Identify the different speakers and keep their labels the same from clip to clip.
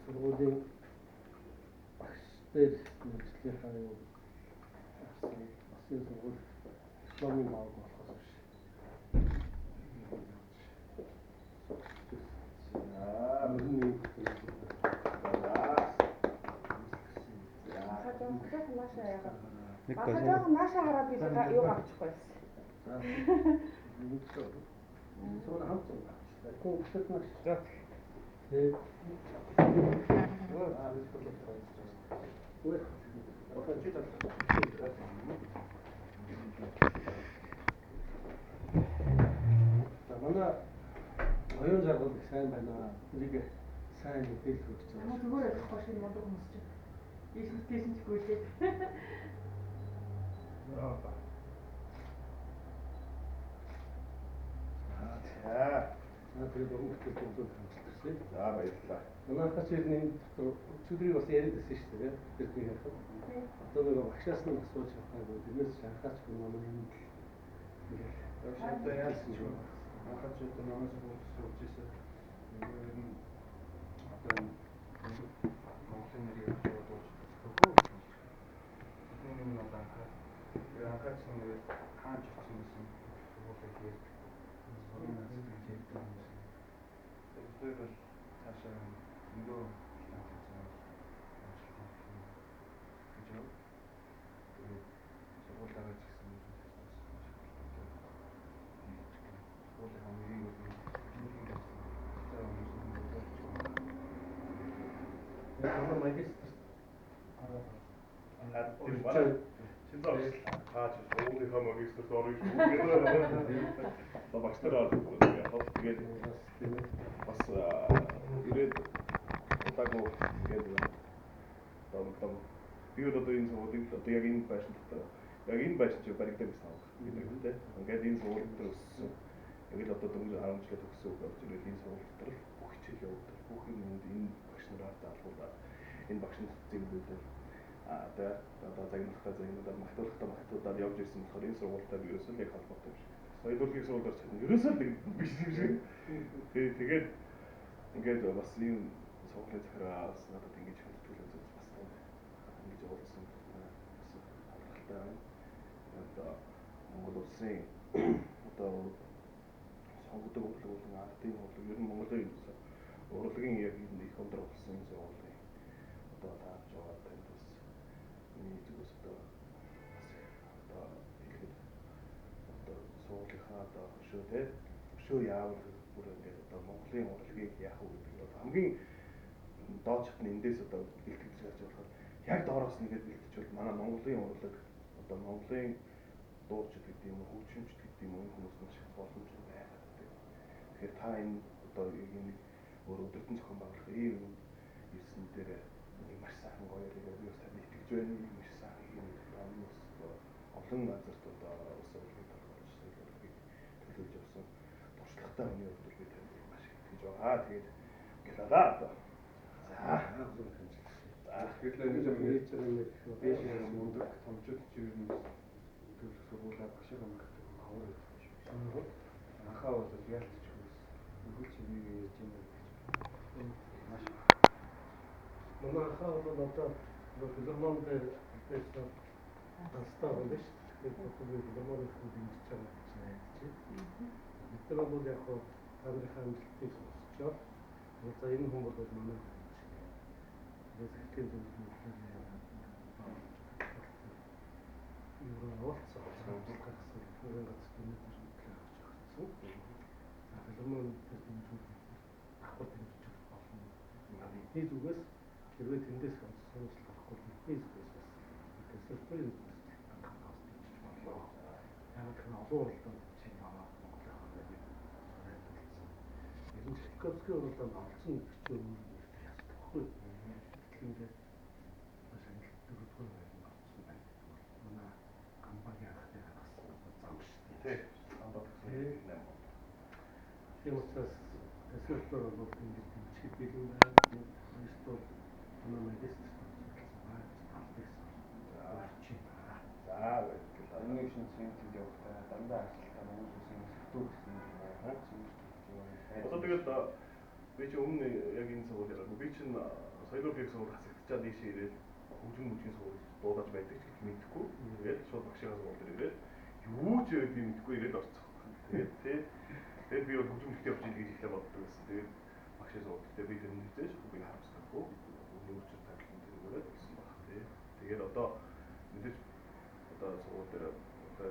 Speaker 1: сургуулийн багштай мэргэжлийнхаа юу авсан бас энэ сургууль дипломын авах болохоос биш.
Speaker 2: Нэг жоохон наашаа хараад би юу авчихгүй байсан.
Speaker 1: Суур хамт байна. Компьютер маш. Манай оюун жаргал их сайн байна. Энийг сайн мэдээлэл өгч байгаа.
Speaker 2: Манай зүгээр явахгүй шинэ мундаг хүмүүс чинь. Ийштэй ч гүйлээ.
Speaker 1: Тэгээд өгөхтэй төвлөрөх хамтарсан.
Speaker 3: За баярлалаа.
Speaker 1: Манайхаас ирний дотор өчигдрийг бас яриад байсан шүү дээ. Тэр би яхад. Одоо нэг багшаас нь асууж авахгүй. Тэрнээс шанхаач хүн манай юм.
Speaker 3: Шанхаа яасан ч юм. Анхаач одоо намайг суулж ирсэн. Одоо Монголын нэрийг аваад дуусахгүй. Энэ юм одоо анхаач нэг хаан ч гэсэн суулж ирсэн. Тэр бол цаашаа нөгөө станцаас гэж юу? Сургуулиараа ч гэсэн сургуулийн хамгийн
Speaker 1: манай магистр
Speaker 3: хаач өөрийнхөө магистрт орж ирсэн. Багштараа тэгээд бас ирээд удаагүй тэгээд одоо би одоо энэ сургуулийг одоо яг энэ байшин чи баригдаж байсан гэдэг тийм. Ингээд энэ сургууль дээр өссөн. Яг л одоо дөнгөж 10 жилээ төгссөн үг болж ирээд энэ сургууль дээр бүх хичээл явуулдаг. Бүх юм энэ багш нараар заалгуулаад энэ багшин зэглүүлээд одоо загнахтаа магтуулахтаа явж ирсэн болохоор энэ сургуультай ерөөсөө яг холбоотой биш. Соёлын сургуулиар ч ерөөсөө биш юм шиг. Тэгээд ингээд бас энэ сургуулийн захираас надад ингэж хэлтүүлээд бас ингэж явуулсан алхалтай байна. Одоо Монгол улсын одоо сонгодог урлагийн ардын урлаг ер нь Монголын урлагийн яг энэ их өндөр болсон сургуулийн одоо тааж байгаа танд бас миний зүгээс одоо хэлэхэд одоо суулгахаа одоо хөшөө яавал бүр ингээд одоо Монголын урлагийг яах вэ гэдэг нь хамгийн доод шатны эндээс одоо бэлтгэж гарч болохоор яг доороос нэгээд бэлтжүүл манай Монголын урлаг одоо Монголын дуучид гэдэг юм уу хөгжимчд гэдэг юм уу энэ хүмүүс маш их боломжтой байгаад байдаг. Тэгэхээр та энэ одоо нэг өөр өдөртөн зохион байгуулах ийм ирсэн дээр маш сайхан гоё яг юу тань итгэж байна юм маш сайхан юм хүмүүс олон газарт одоо урлагийг толгойлж төлөвлөж явсан туршлагатай хүний хувьд би танд маш их итгэж байгаа. Тэгээд гэлээ одоо. Тэгэхээр нэг юм хийж байгаа нэг биш мундаг томчууд ч ер нь төлөв сургуулаа багшаа магтдаг аваар байдаг. Анхаа бол ялцчихгүй. Үгүй чи би ярьж байна гэж. Маш
Speaker 1: манай хаа бол одоо филармон дээр байсан тастаа байна шүү. Тэгэхээр бүгд филармоны хүн дэмжиж байгаа гэж найдаж байна. Бид нар бол яг хоо таньхаа амжилтыг сонсчоод за энэ хүн бол манай Дэсгийн зөвлөлөөр уулзсан. Филармон авах дэмжиж болно. Бидний зүгээс хэрвээ тэндээс сонсож авахгүй бидний зүгээс бас төсөлтөөр хангаас дэмжиж болно. Яг л олон улсад чинь аваад Монголын хавьд найдварласан. Энэ Чайковский уралдаанд олсон бичвэр үүрэгтэй ясдаггүй. Ингээд бас англи дөрөвдүгээр байранд орсон байна. Манай компани анхны гаргасан зам шүү дээ.
Speaker 3: Хамбат
Speaker 1: тийм учраас төсөлтөөр бол ингэж дэмжих бэлэн байна. Өөрөөр манай магистр
Speaker 3: За энэ шинэ центр явахтаа дандаа ажиллагаа Монгол улсын сэтгүүл гэсэн юм байна. Одоо тэгээд Би чи өмнө яг энэ сургууль яриаг би чинь соёлын сургууль хасагдчихад ийш ирээд хөгжим мужийн сургууль дуудаж байдаг ч гэж мэдэхгүй. Тэгээд шууд багшийнхаа сургууль дээр ирээд юу ч би мэдэхгүй ирээд орцсон. Тэгээд би бол хөгжим мужид явж ийл гэж ихлэ боддог байсан. Тэгээд багшийн сургууль дээр би тэрний зээш би харамсдаггүй. Өөрчлөлт тавилан тэргээрээ болсон баг тий. Тэгээд одоо мэдээж одоо сургууль дээр одоо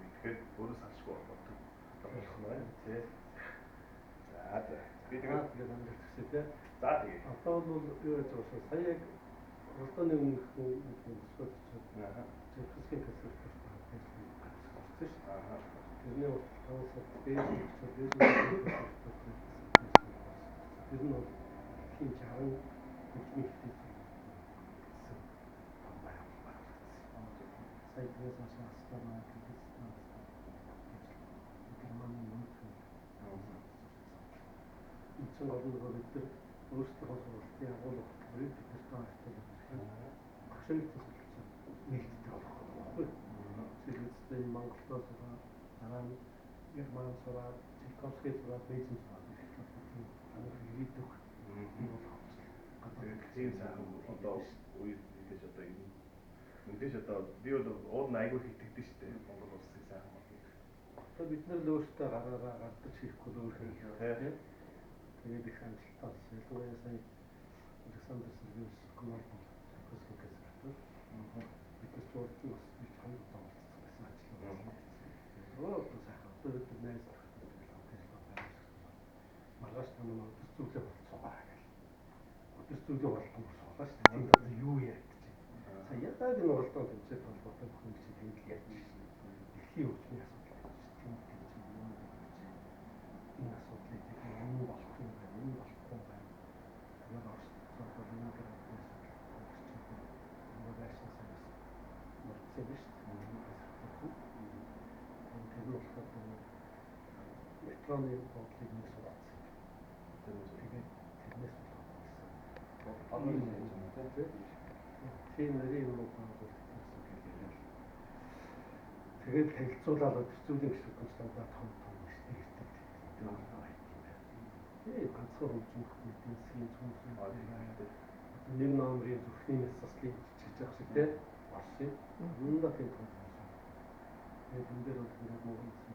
Speaker 3: тэгэхээр өөрөө салшгүй болдог. Болох нь байна тий. За би тэгээд
Speaker 1: амжилт хүсье тий.
Speaker 3: за тэгээ.
Speaker 1: Одоо бол юу яаж байгаа вэ? Сая яг Улааны өмнөх өсвөр очоод хэсгийн хэсэг болсон шүү. Тэрний утгаас бэж очоод тэр нь бол хин чаран хөгжмийн хэсэг сая тэрээс асуусаа Германы мөнгө эцэг орногоо бид нар өөрсдөө хосолтын агуулга бүрийг бид нар тааштай багшийн төсөлсөн нэгддэг болохгүй. Зэрэгцээ Монголдоо сураад дараа нь Герман сураад Чайковский сураад Бээжин сураад анх ирээдүг юм болох.
Speaker 3: Тэгээд тийм сайхан одоо үед мэдээж одоо энэ мэдээж одоо би бол уул айгүй хитэгдэн шүү дээ. Монгол улсыг сайхан болно.
Speaker 1: Одоо бид нар л өөрсдөө гараараа гардаж хийхгүй л өөр юм тийм. Тэгээд их амжилттай болсон. Ялангуяа сая Александр Сергеевич Гомер Чайковский гэсэн. Бид нар ч урд нь бас би чамд тоглосон гэсэн ажил байна. Одоо сайхан одоо бид найз маргааш намайг өдөр зүглээ болцоогоо гэл. Өдөр зүглээ болтон болцоогоо шүү дээ. Одоо юу яригдчих. Сая яг энэ уралдаан тэмцээд холбоотой бүх юм чинь тэнд л ярьж байна. Дэлхийн хөгжмийн асуудал байна шүү дээ. Энэ асуудлыг энэ болох юм байна. Энэ болохгүй байна. Тэгээд орчуулсан бол энэ гэдэг асуудал багшин санаас мөрцөө биш. Тэр нь болохоор метроны бодлыг нэг сургацсан. Тэгээд тэрнээс болоод тийм нэрийн юм байна. Тэгээд хэлцүүлээд хэцүүлийн гişүүд нь стандарт том ирдэг. Ганцхан хөгжмөх эдийн засгийн зөвлөсөн нэг номерын зүрхний насаслыг чиж явах шиг тийм болсон. Юундаа тийм том. Тэгээд энэ дээр бол ингээд Монгол улсын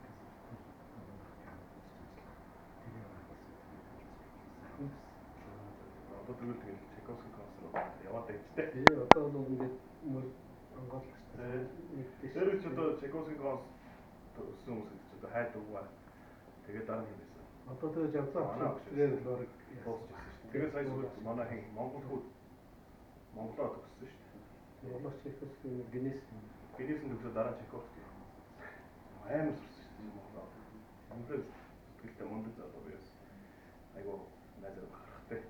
Speaker 3: одоо тэгвэл Чайковский концерт яваад байжтэй.
Speaker 1: Тэгээ одоо бол ингээд мөр ангаалж байна.
Speaker 3: Тэр ч одоо Чайковский концерт өссөн хүмүүс гэж одоо хайд угаа. Тэгээд дараа нь хийсэн.
Speaker 1: Одоо тэгэж явцаа тэгээд лорыг
Speaker 3: дуусчихсан шүү. Тэгээд сая сүүлд манай хин Монгол хүүд Монголоо төгссөн шүү.
Speaker 1: Монгол Чайковский гинэс
Speaker 3: төгсөө дараа нь Чайковский. Амар сурсан шүү Монголоо. Монголд сэтгэлтэй мундаг залуу байсан. Айгу найзаар бахархтай.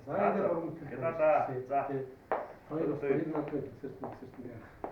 Speaker 1: За.
Speaker 3: За.
Speaker 1: Хоёр надад концерт яах.